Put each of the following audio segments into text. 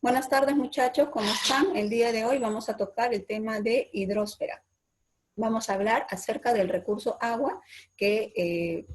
Buenas tardes, muchachos, ¿cómo están? El día de hoy vamos a tocar el tema de hidrósfera. Vamos a hablar acerca del recurso agua que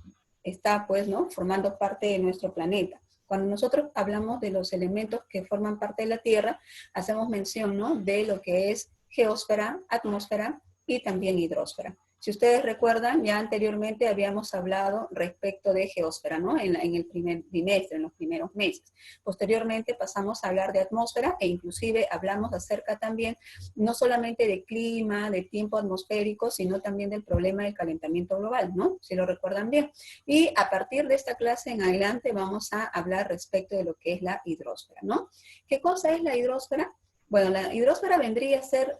está, pues, ¿no?, formando parte de nuestro planeta. Cuando nosotros hablamos de los elementos que forman parte de la Tierra, hacemos mención, ¿no?, de lo que es geósfera, atmósfera y también hidrósfera. Si ustedes recuerdan, ya anteriormente habíamos hablado respecto de geósfera, ¿no?, en el primer trimestre, en los primeros meses. Posteriormente pasamos a hablar de atmósfera e inclusive hablamos acerca también no solamente de clima, de tiempo atmosférico, sino también del problema del calentamiento global, ¿no? Si lo recuerdan bien. Y a partir de esta clase en adelante vamos a hablar respecto de lo que es la hidrósfera, ¿no? ¿Qué cosa es la hidrósfera? Bueno, la hidrósfera vendría a ser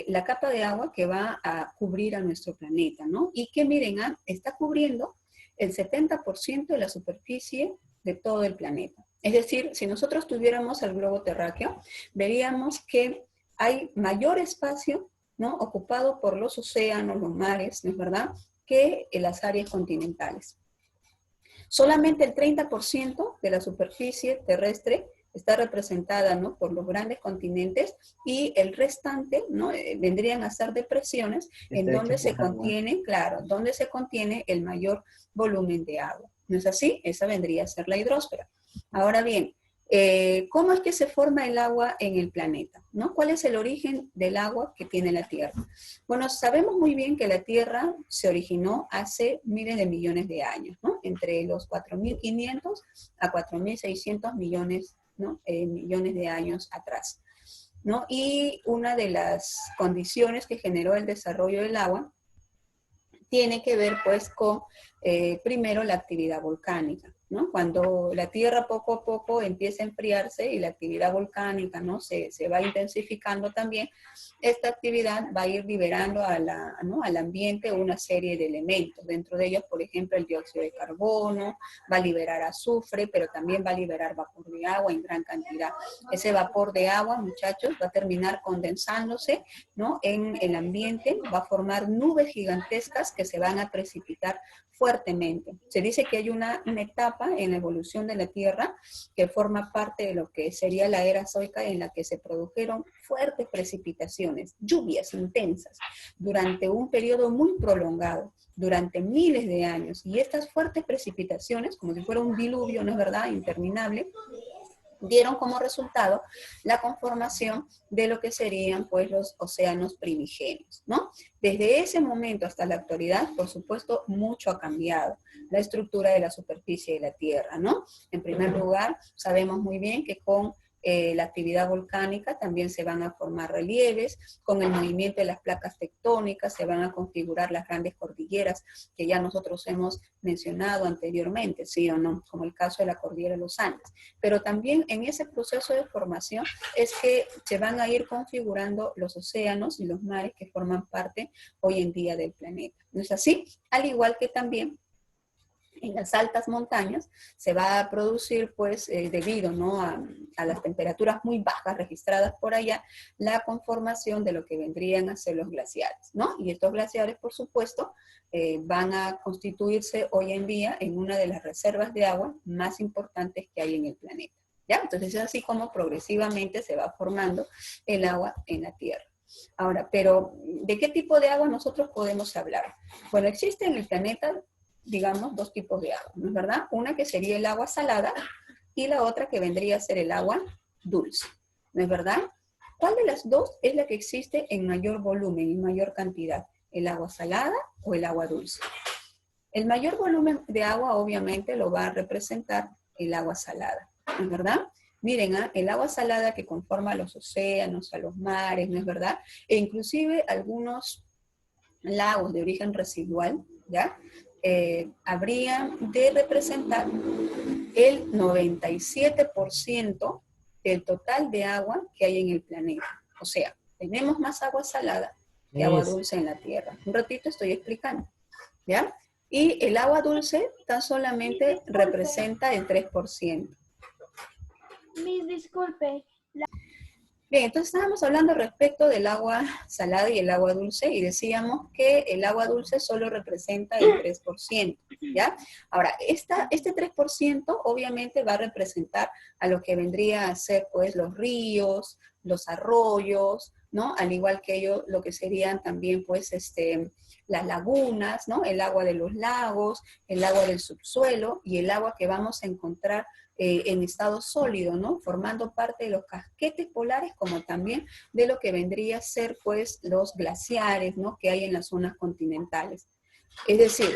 la capa de agua que va a cubrir a nuestro planeta, ¿no? Y que miren, está cubriendo el 70% de la superficie de todo el planeta. Es decir, si nosotros tuviéramos el globo terráqueo, veríamos que hay mayor espacio, ¿no?, ocupado por los océanos, los mares, ¿no es verdad?, que en las áreas continentales. Solamente el 30% de la superficie terrestre está representada, ¿no?, por los grandes continentes, y el restante, ¿no?, vendrían a ser depresiones en donde se contiene, claro, donde se contiene el mayor volumen de agua. ¿No es así? Esa vendría a ser la hidrósfera. Ahora bien, ¿cómo es que se forma el agua en el planeta, ¿no? ¿Cuál es el origen del agua que tiene la Tierra? Bueno, sabemos muy bien que la Tierra se originó hace miles de millones de años, ¿no? Entre los 4.500 a 4.600 millones, ¿no?, millones de años atrás, ¿no? Y una de las condiciones que generó el desarrollo del agua tiene que ver, pues, con, primero, la actividad volcánica, ¿no? Cuando la Tierra poco a poco empieza a enfriarse y la actividad volcánica, ¿no?, se va intensificando también, esta actividad va a ir liberando ¿no?, al ambiente una serie de elementos. Dentro de ellos, por ejemplo, el dióxido de carbono, va a liberar azufre, pero también va a liberar vapor de agua en gran cantidad. Ese vapor de agua, muchachos, va a terminar condensándose, ¿no?, en el ambiente, va a formar nubes gigantescas que se van a precipitar fuertemente. Se dice que hay una etapa en la evolución de la Tierra que forma parte de lo que sería la era zoica, en la que se produjeron fuertes precipitaciones, lluvias intensas, durante un periodo muy prolongado, durante miles de años. Y estas fuertes precipitaciones, como si fuera un diluvio, ¿no es verdad?, interminable, dieron como resultado la conformación de lo que serían, pues, los océanos primigenios, ¿no? Desde ese momento hasta la actualidad, por supuesto, mucho ha cambiado la estructura de la superficie de la Tierra, ¿no? En primer lugar, sabemos muy bien que con la actividad volcánica también se van a formar relieves, con el movimiento de las placas tectónicas se van a configurar las grandes cordilleras que ya nosotros hemos mencionado anteriormente, ¿sí o no?, como el caso de la cordillera de los Andes. Pero también en ese proceso de formación es que se van a ir configurando los océanos y los mares que forman parte hoy en día del planeta. ¿No es así? Al igual que también en las altas montañas se va a producir, pues, debido, ¿no?, a las temperaturas muy bajas registradas por allá, la conformación de lo que vendrían a ser los glaciares, ¿no? Y estos glaciares, por supuesto, van a constituirse hoy en día en una de las reservas de agua más importantes que hay en el planeta, ¿ya? Entonces es así como progresivamente se va formando el agua en la Tierra. Ahora, pero ¿de qué tipo de agua nosotros podemos hablar? Bueno, existe en el planeta, digamos, dos tipos de agua, ¿no es verdad? Una que sería el agua salada y la otra que vendría a ser el agua dulce, ¿no es verdad? ¿Cuál de las dos es la que existe en mayor volumen, en mayor cantidad? ¿El agua salada o el agua dulce? El mayor volumen de agua obviamente lo va a representar el agua salada, ¿no es verdad? Miren, el agua salada que conforma a los océanos, a los mares, ¿no es verdad? E inclusive algunos lagos de origen residual, ¿ya? Habrían de representar el 97% del total de agua que hay en el planeta. O sea, tenemos más agua salada que agua dulce en la Tierra. Un ratito estoy explicando, ¿ya? Y el agua dulce tan solamente representa el 3%. Disculpe. Bien, entonces estábamos hablando respecto del agua salada y el agua dulce y decíamos que el agua dulce solo representa el 3%, ¿ya? Ahora, este 3% obviamente va a representar a lo que vendría a ser, pues, los ríos, los arroyos, ¿no? Al igual que ello, lo que serían también, pues, las lagunas, ¿no? El agua de los lagos, el agua del subsuelo y el agua que vamos a encontrar en estado sólido, ¿no? Formando parte de los casquetes polares, como también de lo que vendría a ser, pues, los glaciares, ¿no? Que hay en las zonas continentales. Es decir,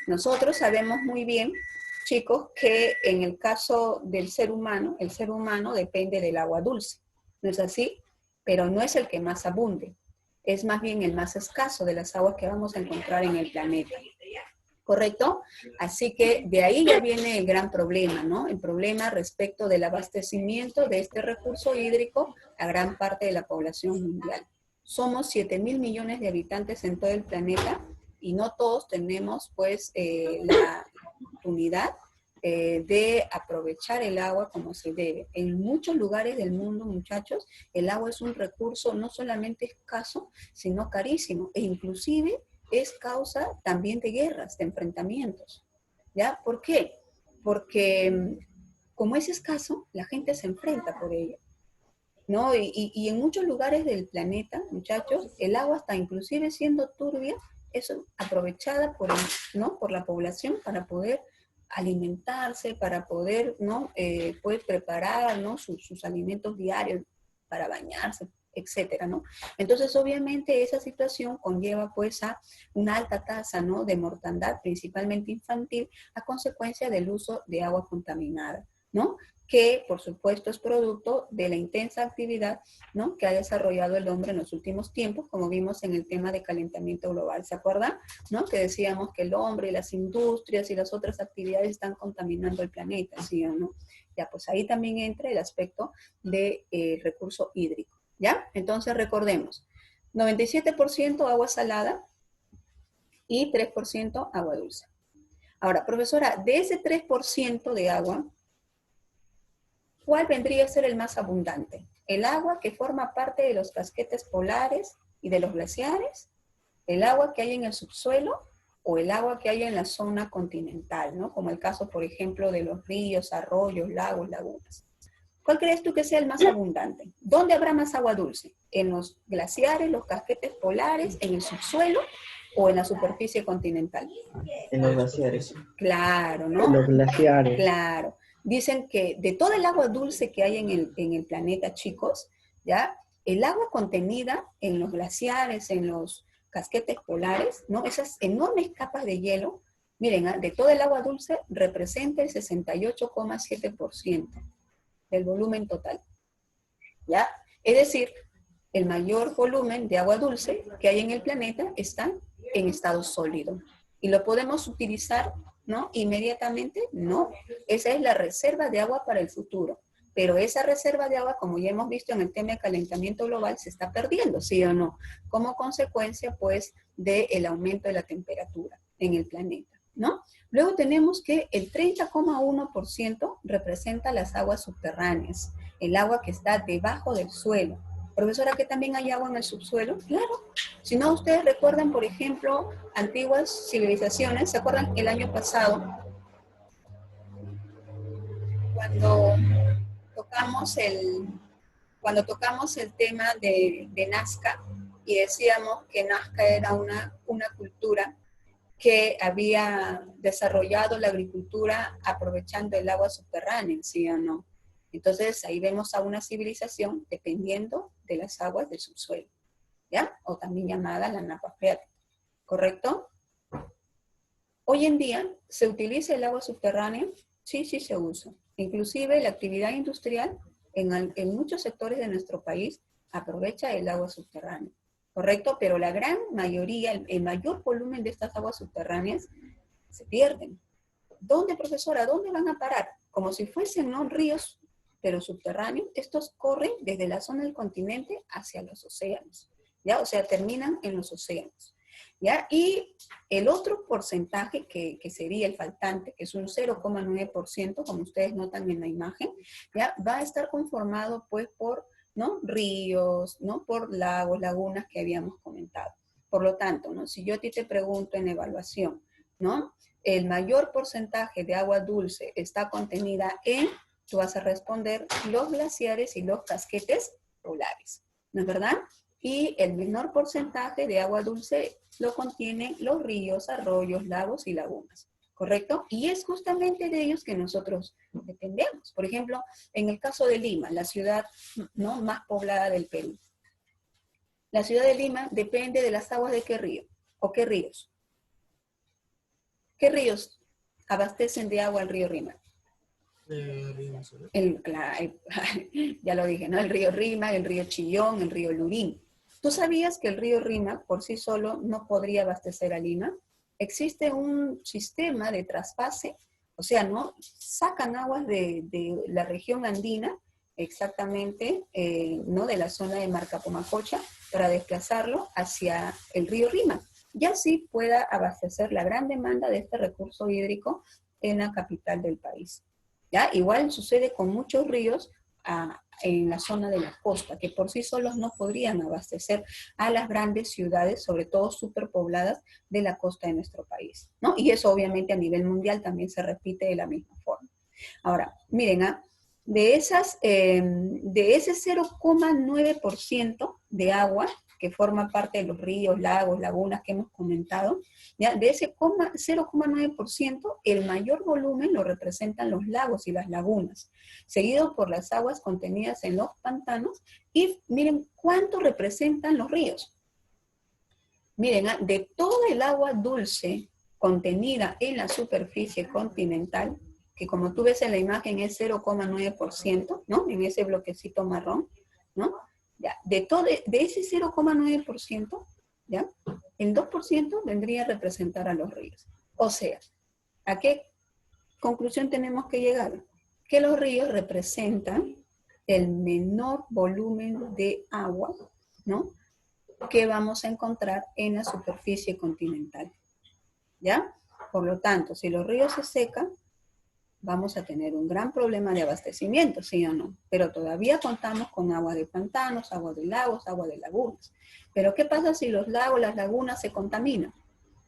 nosotros sabemos muy bien, chicos, que en el caso del ser humano, el ser humano depende del agua dulce, ¿no es así? Pero no es el que más abunde, es más bien el más escaso de las aguas que vamos a encontrar en el planeta. ¿Correcto? Así que de ahí ya viene el gran problema, ¿no? El problema respecto del abastecimiento de este recurso hídrico a gran parte de la población mundial. Somos 7.000 millones de habitantes en todo el planeta y no todos tenemos, pues, la oportunidad de aprovechar el agua como se debe. En muchos lugares del mundo, muchachos, el agua es un recurso no solamente escaso, sino carísimo e inclusive es causa también de guerras, de enfrentamientos. ¿Ya? ¿Por qué? Porque como es escaso, la gente se enfrenta por ello, ¿no? Y en muchos lugares del planeta, muchachos, el agua está inclusive siendo turbia, es aprovechada por, ¿no? por la población para poder alimentarse, para poder, ¿no? Pues preparar, ¿no? sus alimentos diarios, para bañarse, etcétera, ¿no? Entonces, obviamente, esa situación conlleva, pues, a una alta tasa, ¿no? de mortandad, principalmente infantil, a consecuencia del uso de agua contaminada, ¿no? Que, por supuesto, es producto de la intensa actividad, ¿no? que ha desarrollado el hombre en los últimos tiempos, como vimos en el tema de calentamiento global. ¿Se acuerdan? ¿No? Que decíamos que el hombre y las industrias y las otras actividades están contaminando el planeta, ¿sí o no? Ya, pues ahí también entra el aspecto del recurso hídrico. ¿Ya? Entonces recordemos, 97% agua salada y 3% agua dulce. Ahora, profesora, de ese 3% de agua, ¿cuál vendría a ser el más abundante? ¿El agua que forma parte de los casquetes polares y de los glaciares? ¿El agua que hay en el subsuelo? ¿O el agua que hay en la zona continental, ¿no? Como el caso, por ejemplo, de los ríos, arroyos, lagos, lagunas. ¿Cuál crees tú que sea el más abundante? ¿Dónde habrá más agua dulce? ¿En los glaciares, los casquetes polares, en el subsuelo o en la superficie continental? En los glaciares. Claro, ¿no? Los glaciares. Claro. Dicen que de toda el agua dulce que hay en el planeta, chicos, ¿ya? El agua contenida en los glaciares, en los casquetes polares, ¿no? Esas enormes capas de hielo, miren, de toda el agua dulce representa el 68,7% del volumen total, ¿ya? Es decir, el mayor volumen de agua dulce que hay en el planeta está en estado sólido. ¿Y lo podemos utilizar, no? Inmediatamente, no. Esa es la reserva de agua para el futuro. Pero esa reserva de agua, como ya hemos visto en el tema de calentamiento global, se está perdiendo, ¿sí o no? Como consecuencia, pues, del aumento de la temperatura en el planeta, ¿no? Luego tenemos que el 30,1% representa las aguas subterráneas, el agua que está debajo del suelo. Profesora, ¿que también hay agua en el subsuelo? Claro. Si no, ustedes recuerdan, por ejemplo, antiguas civilizaciones, ¿se acuerdan el año pasado? Cuando tocamos el tema de Nazca y decíamos que Nazca era una cultura que había desarrollado la agricultura aprovechando el agua subterránea, ¿sí o no? Entonces ahí vemos a una civilización dependiendo de las aguas del subsuelo, ¿ya? O también llamada la napa freática, ¿correcto? Hoy en día, ¿se utiliza el agua subterránea? Sí, sí se usa. Inclusive la actividad industrial en muchos sectores de nuestro país aprovecha el agua subterránea, ¿correcto? Pero la gran mayoría, el mayor volumen de estas aguas subterráneas se pierden. ¿Dónde, profesora? ¿Dónde van a parar? Como si fuesen, ¿no?, ríos, pero subterráneos. Estos corren desde la zona del continente hacia los océanos, ¿ya? O sea, terminan en los océanos, ¿ya? Y el otro porcentaje que sería el faltante, que es un 0,9%, como ustedes notan en la imagen, ¿ya? Va a estar conformado, pues, por ¿no? Ríos, ¿no? Por lagos, lagunas que habíamos comentado. Por lo tanto, ¿no? Si yo a ti te pregunto en evaluación, ¿no? El mayor porcentaje de agua dulce está contenida en, tú vas a responder, los glaciares y los casquetes polares, ¿no es verdad? Y el menor porcentaje de agua dulce lo contienen los ríos, arroyos, lagos y lagunas, ¿correcto? Y es justamente de ellos que nosotros dependemos. Por ejemplo, en el caso de Lima, la ciudad, ¿no?, más poblada del Perú. La ciudad de Lima depende de las aguas de qué río o qué ríos. ¿Qué ríos abastecen de agua al río Rima? Ya lo dije, ¿no? El río Rima, el río Chillón, el río Lurín. ¿Tú sabías que el río Rima por sí solo no podría abastecer a Lima? Existe un sistema de trasvase, o sea, ¿no? Sacan aguas de la región andina, exactamente, ¿no? De la zona de Marcapomacocha, para desplazarlo hacia el río Rima, y así pueda abastecer la gran demanda de este recurso hídrico en la capital del país. ¿Ya? Igual sucede con muchos ríos en la zona de la costa, que por sí solos no podrían abastecer a las grandes ciudades, sobre todo superpobladas, de la costa de nuestro país, ¿no? Y eso obviamente a nivel mundial también se repite de la misma forma. Ahora, miren, de ese 0,9% de agua que forma parte de los ríos, lagos, lagunas que hemos comentado, ¿ya? De ese 0,9%, el mayor volumen lo representan los lagos y las lagunas, seguido por las aguas contenidas en los pantanos, y miren cuánto representan los ríos. Miren, de todo el agua dulce contenida en la superficie continental, que como tú ves en la imagen es 0,9%, ¿no? En ese bloquecito marrón, ¿no? Ya, de ese 0,9%, ¿ya? El 2% vendría a representar a los ríos. O sea, ¿a qué conclusión tenemos que llegar? Que los ríos representan el menor volumen de agua, ¿no?, que vamos a encontrar en la superficie continental, ¿ya? Por lo tanto, si los ríos se secan, vamos a tener un gran problema de abastecimiento, ¿sí o no? Pero todavía contamos con agua de pantanos, agua de lagos, agua de lagunas. Pero ¿qué pasa si los lagos, las lagunas se contaminan?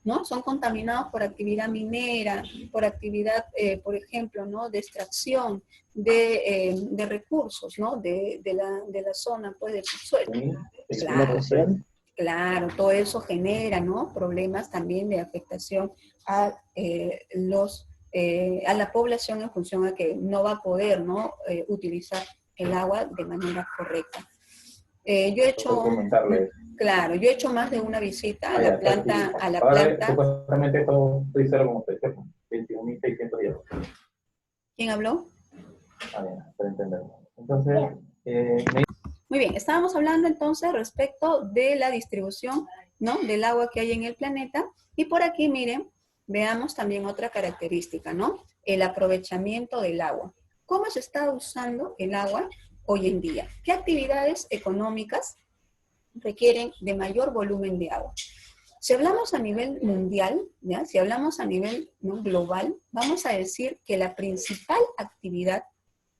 ¿No? Son contaminados por actividad minera, por actividad, por ejemplo, ¿no?, de extracción de recursos, ¿no?, de la zona, pues, del subsuelo. Claro, claro, todo eso genera, ¿no?, problemas también de afectación a, a la población en función a que no va a poder, ¿no?, utilizar el agua de manera correcta. Yo he hecho, claro, yo he hecho más de una visita a la planta. Supuestamente esto estoy cero como usted, 21.600 euros. ¿Quién habló? Bien, para entenderlo. Entonces, muy bien, estábamos hablando entonces respecto de la distribución, ¿no?, del agua que hay en el planeta. Y por aquí, miren, veamos también otra característica, ¿no? El aprovechamiento del agua. ¿Cómo se está usando el agua hoy en día? ¿Qué actividades económicas requieren de mayor volumen de agua? Si hablamos a nivel mundial, ¿ya?, si hablamos a nivel, ¿no?, global, vamos a decir que la principal actividad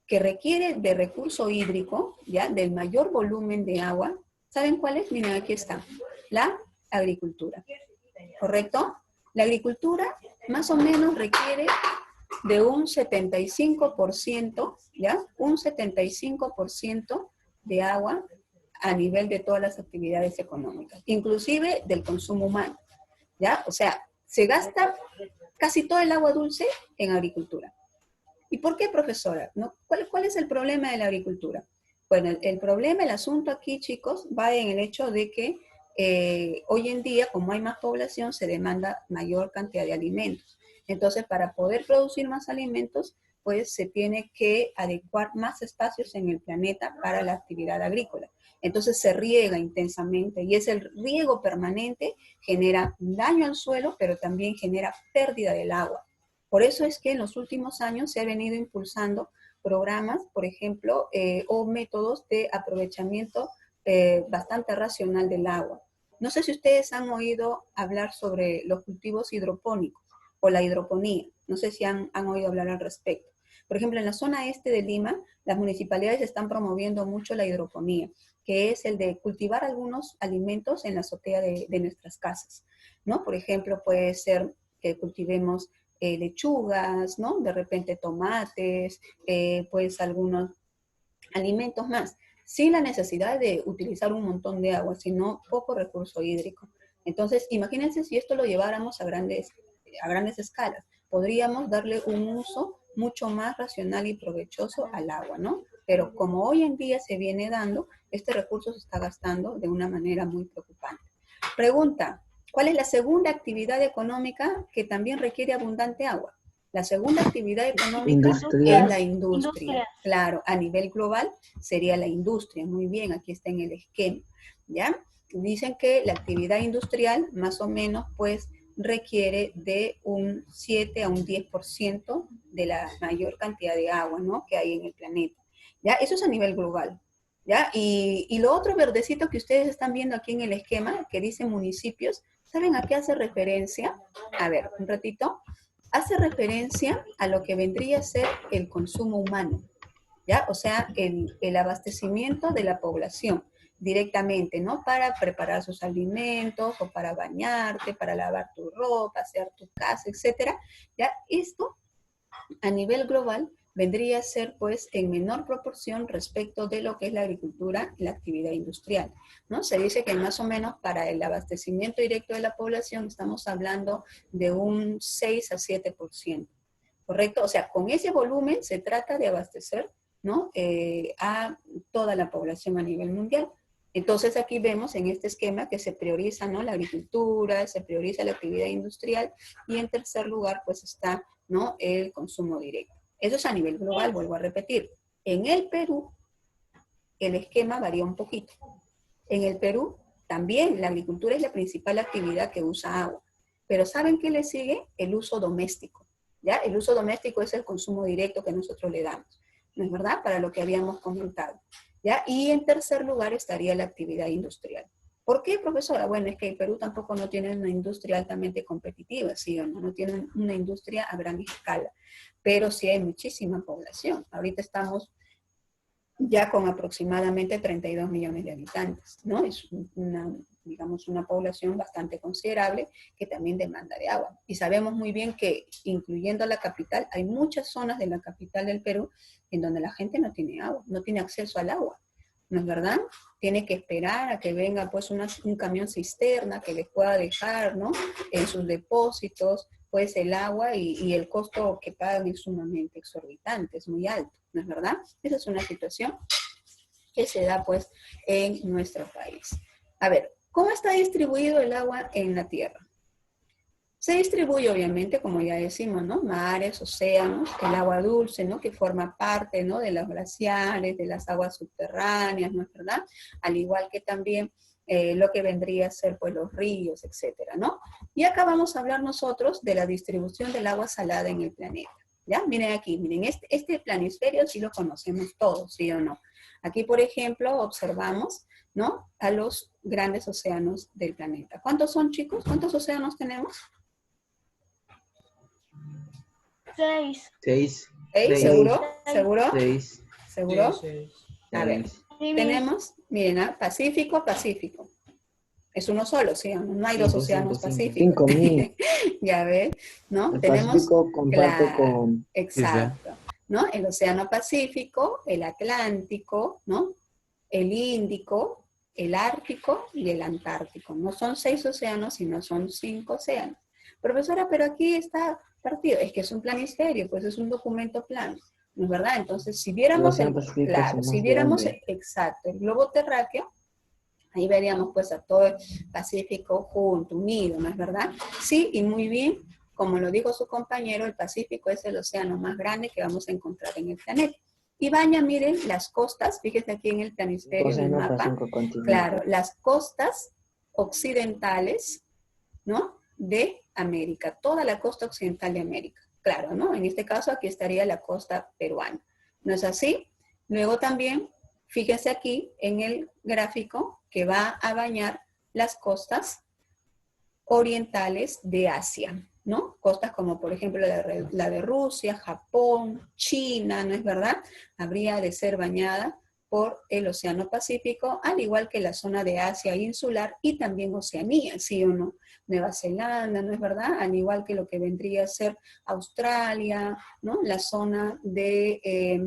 que requiere de recurso hídrico, ¿ya?, del mayor volumen de agua, ¿saben cuál es? Miren, aquí está, la agricultura, ¿correcto? La agricultura más o menos requiere de un 75%, ¿ya?, un 75% de agua a nivel de todas las actividades económicas, inclusive del consumo humano, ¿ya? O sea, se gasta casi todo el agua dulce en agricultura. ¿Y por qué, profesora? ¿No? ¿Cuál es el problema de la agricultura? Bueno, el problema, el asunto aquí, chicos, va en el hecho de que hoy en día, como hay más población, se demanda mayor cantidad de alimentos. Entonces, para poder producir más alimentos, pues se tiene que adecuar más espacios en el planeta para la actividad agrícola. Entonces se riega intensamente, y ese riego permanente genera daño al suelo, pero también genera pérdida del agua. Por eso es que en los últimos años se ha venido impulsando programas, por ejemplo, o métodos de aprovechamiento bastante racional del agua. No sé si ustedes han oído hablar sobre los cultivos hidropónicos o la hidroponía. No sé si han oído hablar al respecto. Por ejemplo, en la zona este de Lima, las municipalidades están promoviendo mucho la hidroponía, que es el de cultivar algunos alimentos en la azotea de nuestras casas, ¿no? Por ejemplo, puede ser que cultivemos lechugas, ¿no? De repente tomates, pues algunos alimentos más, sin la necesidad de utilizar un montón de agua, sino poco recurso hídrico. Entonces, imagínense si esto lo lleváramos a grandes escalas. Podríamos darle un uso mucho más racional y provechoso al agua, ¿no? Pero como hoy en día se viene dando, este recurso se está gastando de una manera muy preocupante. Pregunta, ¿cuál es la segunda actividad económica que también requiere abundante agua? La segunda actividad económica es la industria. Claro, a nivel global sería la industria. Muy bien, aquí está en el esquema, ¿ya? Dicen que la actividad industrial más o menos pues requiere de un 7 a un 10% de la mayor cantidad de agua, ¿no? Que hay en el planeta. ¿Ya? Eso es a nivel global. ¿Ya? Y lo otro verdecito que ustedes están viendo aquí en el esquema, que dice municipios, ¿saben a qué hace referencia? A ver, un ratito. Hace referencia a lo que vendría a ser el consumo humano, ¿ya? O sea, el abastecimiento de la población directamente, ¿no? Para preparar sus alimentos o para bañarte, para lavar tu ropa, hacer tu casa, etcétera. ¿Ya? Esto a nivel global vendría a ser pues en menor proporción respecto de lo que es la agricultura y la actividad industrial, ¿no? Se dice que más o menos para el abastecimiento directo de la población estamos hablando de un 6 a 7%, ¿correcto? O sea, con ese volumen se trata de abastecer, ¿no? A toda la población a nivel mundial. Entonces aquí vemos en este esquema que se prioriza, ¿no? La agricultura, se prioriza la actividad industrial y en tercer lugar pues está, ¿no? El consumo directo. Eso es a nivel global, vuelvo a repetir. En el Perú, el esquema varía un poquito. En el Perú, también la agricultura es la principal actividad que usa agua. Pero ¿saben qué le sigue? El uso doméstico. ¿Ya? El uso doméstico es el consumo directo que nosotros le damos. ¿No es verdad? Para lo que habíamos comentado. ¿Ya? Y en tercer lugar estaría la actividad industrial. ¿Por qué, profesora? Bueno, es que el Perú tampoco no tiene una industria altamente competitiva, ¿sí o no? No tiene una industria a gran escala, pero sí hay muchísima población. Ahorita estamos ya con aproximadamente 32 millones de habitantes, ¿no? Es digamos, una población bastante considerable que también demanda de agua. Y sabemos muy bien que, incluyendo la capital, hay muchas zonas de la capital del Perú en donde la gente no tiene agua, no tiene acceso al agua. ¿No es verdad? Tiene que esperar a que venga pues un camión cisterna que les pueda dejar, ¿no? En sus depósitos pues el agua y el costo que pagan es sumamente exorbitante, es muy alto, ¿no es verdad? Esa es una situación que se da pues en nuestro país. A ver, ¿cómo está distribuido el agua en la Tierra? Se distribuye obviamente, como ya decimos, ¿no? Mares, océanos, el agua dulce, ¿no? Que forma parte, ¿no? De los glaciares, de las aguas subterráneas, ¿no es verdad? Al igual que también lo que vendría a ser, pues, los ríos, etcétera, ¿no? Y acá vamos a hablar nosotros de la distribución del agua salada en el planeta, ¿ya? Miren aquí, miren, este planisferio sí lo conocemos todos, ¿sí o no? Aquí, por ejemplo, observamos, ¿no? A los grandes océanos del planeta. ¿Cuántos son, chicos? ¿Cuántos océanos tenemos? 6. 6. ¿Seguro? ¿Seguro? 6. ¿Seguro? Sí, A ver, tenemos, miren, Pacífico, Pacífico. Es uno solo, ¿sí? No hay dos océanos pacíficos. 5.000. Ya ves, ¿no? El Tenemos, Pacífico comparte claro, con... exacto, ¿no? El océano Pacífico, el Atlántico, ¿no? El Índico, el Ártico y el Antártico. No son 6 océanos, sino son 5 océanos. Profesora, pero aquí está partido. Es que es un planisferio, pues es un documento plano. ¿No es verdad? Entonces, si viéramos, claro, si viéramos, exacto, el globo terráqueo, ahí veríamos pues a todo el Pacífico junto, unido, ¿no es verdad? Sí, y muy bien, como lo dijo su compañero, el Pacífico es el océano más grande que vamos a encontrar en el planeta. Y baña, miren, las costas, fíjense aquí en el planisferio, en el mapa, claro, las costas occidentales, ¿no? De América, toda la costa occidental de América. Claro, ¿no? En este caso aquí estaría la costa peruana. ¿No es así? Luego también, fíjense aquí en el gráfico que va a bañar las costas orientales de Asia. ¿no? Costas como por ejemplo la de Rusia, Japón, China, ¿no es verdad? Habría de ser bañada por el Océano Pacífico, al igual que la zona de Asia insular y también Oceanía, ¿sí o no? Nueva Zelanda, ¿no es verdad? Al igual que lo que vendría a ser Australia, ¿no? La zona de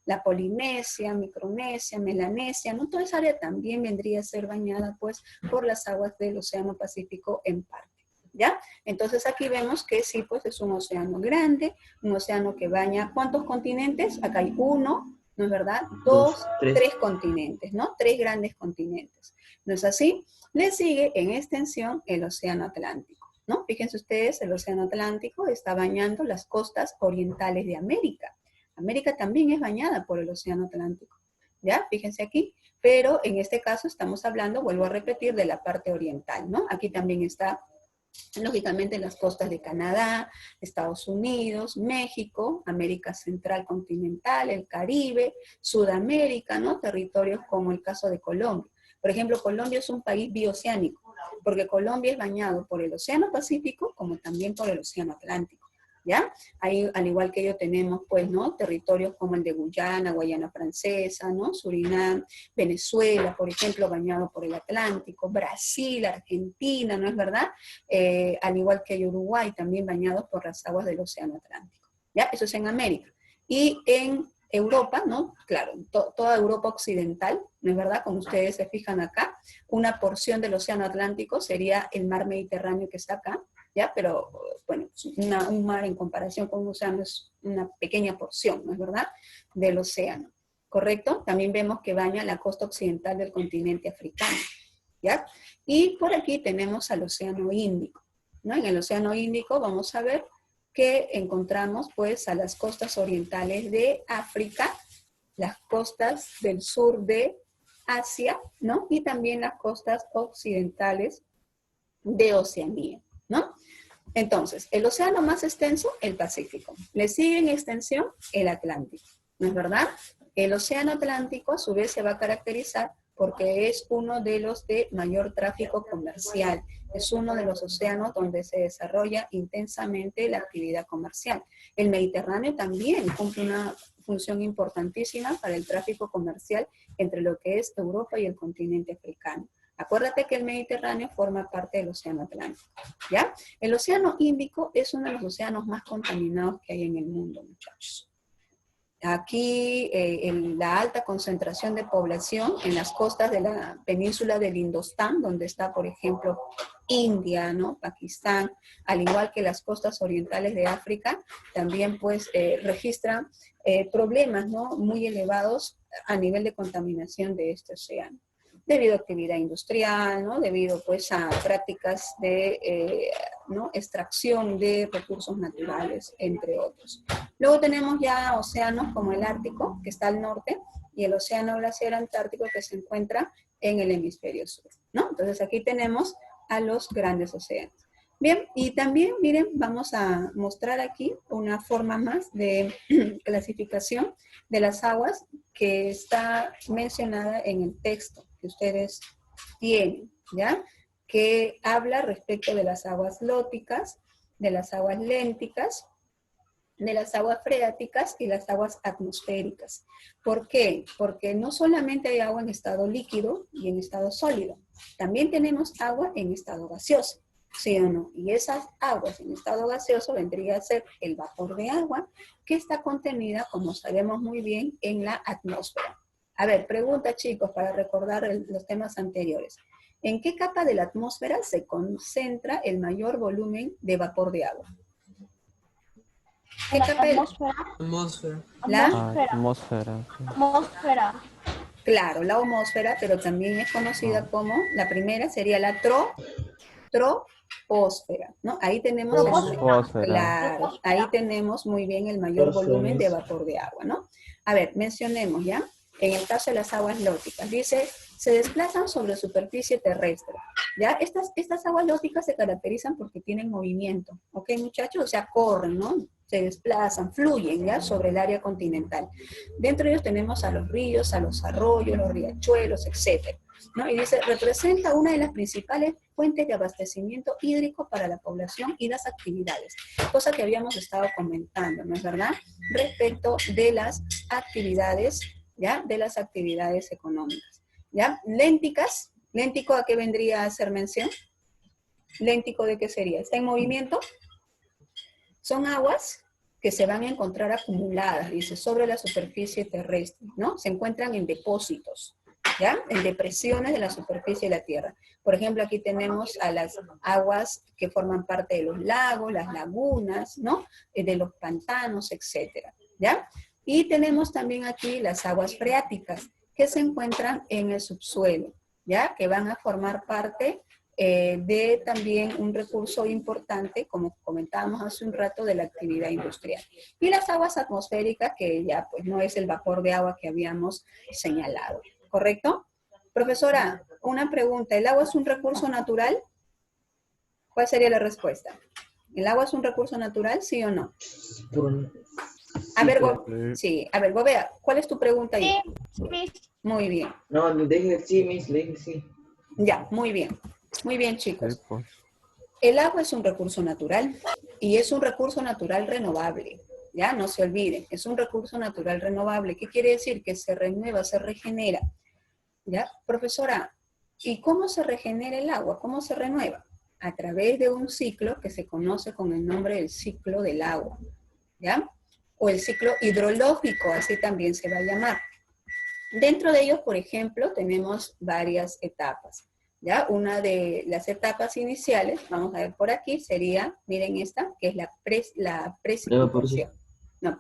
la Polinesia, Micronesia, Melanesia, ¿no? Toda esa área también vendría a ser bañada, pues, por las aguas del Océano Pacífico en parte, ¿ya? Entonces aquí vemos que sí, pues, es un océano grande, un océano que baña, ¿cuántos continentes? Acá hay 1, ¿no es verdad? 2, 3 continentes, ¿no? 3 grandes continentes. ¿No es así? Le sigue en extensión el Océano Atlántico, ¿no? Fíjense ustedes, el Océano Atlántico está bañando las costas orientales de América. América también es bañada por el Océano Atlántico, ¿ya? Fíjense aquí. Pero en este caso estamos hablando, vuelvo a repetir, de la parte oriental, ¿no? Aquí también está lógicamente las costas de Canadá, Estados Unidos, México, América Central continental, el Caribe, Sudamérica, ¿no? Territorios como el caso de Colombia. Por ejemplo, Colombia es un país bioceánico, porque Colombia es bañado por el Océano Pacífico como también por el Océano Atlántico, ¿ya? Ahí, al igual que ellos tenemos, pues, ¿no? Territorios como el de Guyana, Guayana Francesa, ¿no? Surinam, Venezuela, por ejemplo, bañado por el Atlántico, Brasil, Argentina, ¿no es verdad? Al igual que Uruguay, también bañados por las aguas del Océano Atlántico, ¿ya? Eso es en América. Y en Europa, ¿no? Claro, toda Europa occidental, ¿no es verdad? Como ustedes se fijan acá, una porción del Océano Atlántico sería el mar Mediterráneo que está acá, ¿ya? Pero, bueno, un mar en comparación con un océano es una pequeña porción, ¿no es verdad? Del océano, ¿correcto? También vemos que baña la costa occidental del continente africano, ¿ya? Y por aquí tenemos al Océano Índico, ¿no? En el Océano Índico vamos a ver que encontramos, pues, a las costas orientales de África, las costas del sur de Asia, ¿no? Y también las costas occidentales de Oceanía, ¿no? Entonces, el océano más extenso, el Pacífico. Le sigue en extensión el Atlántico, ¿no es verdad? El océano Atlántico, a su vez, se va a caracterizar porque es uno de los de mayor tráfico comercial. Es uno de los océanos donde se desarrolla intensamente la actividad comercial. El Mediterráneo también cumple una función importantísima para el tráfico comercial entre lo que es Europa y el continente africano. Acuérdate que el Mediterráneo forma parte del Océano Atlántico, ¿ya? El Océano Índico es uno de los océanos más contaminados que hay en el mundo, muchachos. Aquí la alta concentración de población en las costas de la península del Indostán, donde está, por ejemplo, India, ¿no? Pakistán, al igual que las costas orientales de África, también pues registran problemas, ¿no? Muy elevados a nivel de contaminación de este océano, debido a actividad industrial, ¿no? Debido pues a prácticas de ¿no? extracción de recursos naturales, entre otros. Luego tenemos ya océanos como el Ártico, que está al norte, y el océano glaciar antártico que se encuentra en el hemisferio sur, ¿no? Entonces aquí tenemos a los grandes océanos. Bien, y también, miren, vamos a mostrar aquí una forma más de clasificación de las aguas que está mencionada en el texto que ustedes tienen, ¿ya? Que habla respecto de las aguas lóticas, de las aguas lénticas, de las aguas freáticas y las aguas atmosféricas. ¿Por qué? Porque no solamente hay agua en estado líquido y en estado sólido, también tenemos agua en estado gaseoso, ¿sí o no? Y esas aguas en estado gaseoso vendría a ser el vapor de agua que está contenida, como sabemos muy bien, en la atmósfera. A ver, pregunta chicos, para recordar los temas anteriores. ¿En qué capa de la atmósfera se concentra el mayor volumen de vapor de agua? ¿Qué La capa? atmósfera. Atmósfera. La Atmósfera. Atmósfera. Atmósfera. Claro, la atmósfera, pero también es conocida como, la primera sería la troposfera, ¿no? Ahí tenemos, Troposfera. claro, ahí tenemos muy bien el mayor volumen de vapor de agua, ¿no? A ver, mencionemos ya, en el caso de las aguas lóticas, dice, se desplazan sobre superficie terrestre, ¿ya? Estas aguas lóticas se caracterizan porque tienen movimiento, ¿ok, muchachos? O sea, corren, ¿no? Se desplazan, fluyen, ¿ya? Sobre el área continental. Dentro de ellos tenemos a los ríos, a los arroyos, los riachuelos, etc. ¿no? Y dice, representa una de las principales fuentes de abastecimiento hídrico para la población y las actividades, cosa que habíamos estado comentando, ¿no es verdad? Respecto de las actividades, ¿ya? De las actividades económicas, ¿ya? Lénticas, ¿léntico a qué vendría a hacer mención? ¿Léntico de qué sería? ¿Está en movimiento? Son aguas que se van a encontrar acumuladas, dice, sobre la superficie terrestre, ¿no? Se encuentran en depósitos, ¿ya? En depresiones de la superficie de la Tierra. Por ejemplo, aquí tenemos a las aguas que forman parte de los lagos, las lagunas, ¿no? De los pantanos, etcétera, ¿ya? Y tenemos también aquí las aguas freáticas, que se encuentran en el subsuelo, ¿ya? Que van a formar parte de también un recurso importante, como comentábamos hace un rato, de la actividad industrial. Y las aguas atmosféricas, que ya pues no es el vapor de agua que habíamos señalado, ¿correcto? Profesora, una pregunta, ¿el agua es un recurso natural? ¿Cuál sería la respuesta? ¿El agua es un recurso natural, sí o no? A ver, sí, a ver, Gobea, ¿cuál es tu pregunta ahí? Sí, Miss. Muy bien. No, deje sí, Miss, deje sí. Ya, muy bien. Muy bien, chicos. Sí, pues. El agua es un recurso natural y es un recurso natural renovable. Ya, no se olviden, es un recurso natural renovable. ¿Qué quiere decir? Que se renueva, se regenera. ¿Ya? Profesora, ¿y cómo se regenera el agua? ¿Cómo se renueva? A través de un ciclo que se conoce con el nombre del ciclo del agua. ¿Ya? O el ciclo hidrológico, así también se va a llamar. Dentro de ellos, por ejemplo, tenemos varias etapas. ¿Ya? Una de las etapas iniciales, vamos a ver por aquí, sería, miren esta, que es la precipitación. No,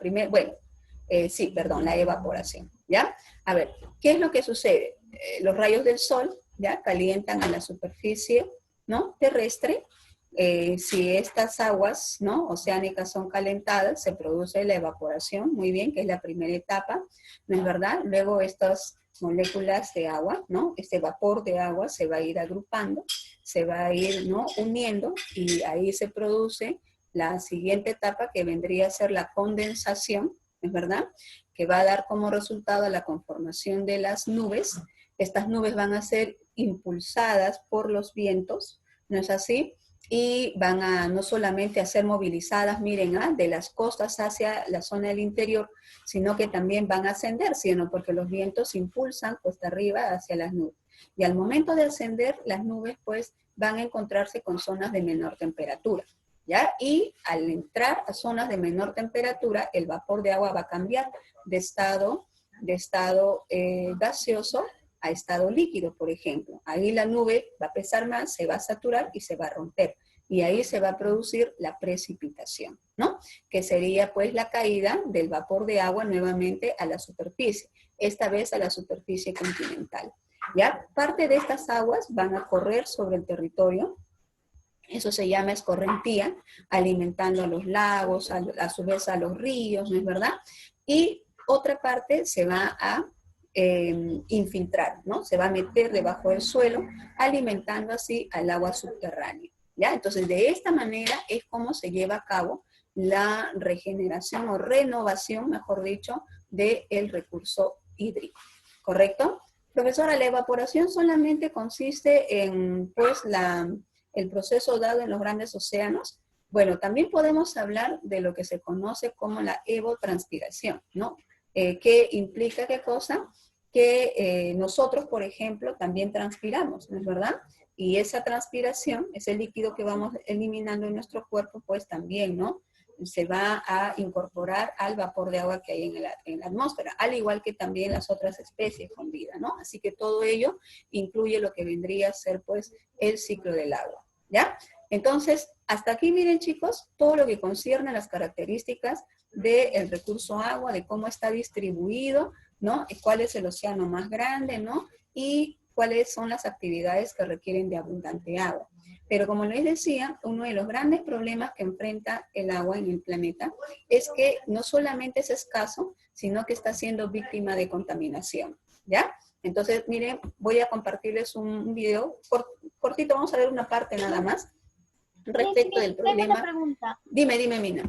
sí, perdón, la evaporación, ¿ya? A ver, ¿qué es lo que sucede? Los rayos del sol, ¿ya? Calientan a la superficie, ¿no? Terrestre. Si estas aguas, ¿no? Oceánicas son calentadas, se produce la evaporación, muy bien, que es la primera etapa, ¿no es verdad? Luego estas moléculas de agua, ¿no? Este vapor de agua se va a ir agrupando, se va a ir, ¿no? Uniendo y ahí se produce la siguiente etapa que vendría a ser la condensación, ¿es verdad? Que va a dar como resultado la conformación de las nubes. Estas nubes van a ser impulsadas por los vientos, ¿no es así? Y van a no solamente a ser movilizadas, miren, de las costas hacia la zona del interior, sino que también van a ascender, ¿no? Porque los vientos impulsan cuesta arriba hacia las nubes. Y al momento de ascender, las nubes pues van a encontrarse con zonas de menor temperatura, ¿ya? Y al entrar a zonas de menor temperatura, el vapor de agua va a cambiar de estado gaseoso a estado líquido, por ejemplo. Ahí la nube va a pesar más, se va a saturar y se va a romper. Y ahí se va a producir la precipitación, ¿no? Que sería pues la caída del vapor de agua nuevamente a la superficie, esta vez a la superficie continental. ¿Ya? Parte de estas aguas van a correr sobre el territorio, eso se llama escorrentía, alimentando a los lagos, a su vez a los ríos, ¿no es verdad? Y otra parte se va a infiltrar, ¿no? Se va a meter debajo del suelo, alimentando así al agua subterránea, ¿ya? Entonces, de esta manera es como se lleva a cabo la regeneración o renovación, mejor dicho, del recurso hídrico, ¿correcto? Profesora, la evaporación solamente consiste en, pues, el proceso dado en los grandes océanos. Bueno, también podemos hablar de lo que se conoce como la evotranspiración, ¿no? ¿Qué implica qué cosa? Que nosotros, por ejemplo, también transpiramos, ¿no es verdad? Y esa transpiración, ese líquido que vamos eliminando en nuestro cuerpo, pues también, ¿no? Se va a incorporar al vapor de agua que hay en la atmósfera, al igual que también las otras especies con vida, ¿no? Así que todo ello incluye lo que vendría a ser, pues, el ciclo del agua, ¿ya? Entonces, hasta aquí, miren, chicos, todo lo que concierne a las características del recurso agua, de cómo está distribuido, ¿no? ¿Cuál es el océano más grande, ¿no? Y cuáles son las actividades que requieren de abundante agua. Pero como les decía, uno de los grandes problemas que enfrenta el agua en el planeta es que no solamente es escaso, sino que está siendo víctima de contaminación, ¿ya? Entonces, miren, voy a compartirles un video cortito, vamos a ver una parte nada más respecto del problema. Tengo una pregunta. Dime, Mina.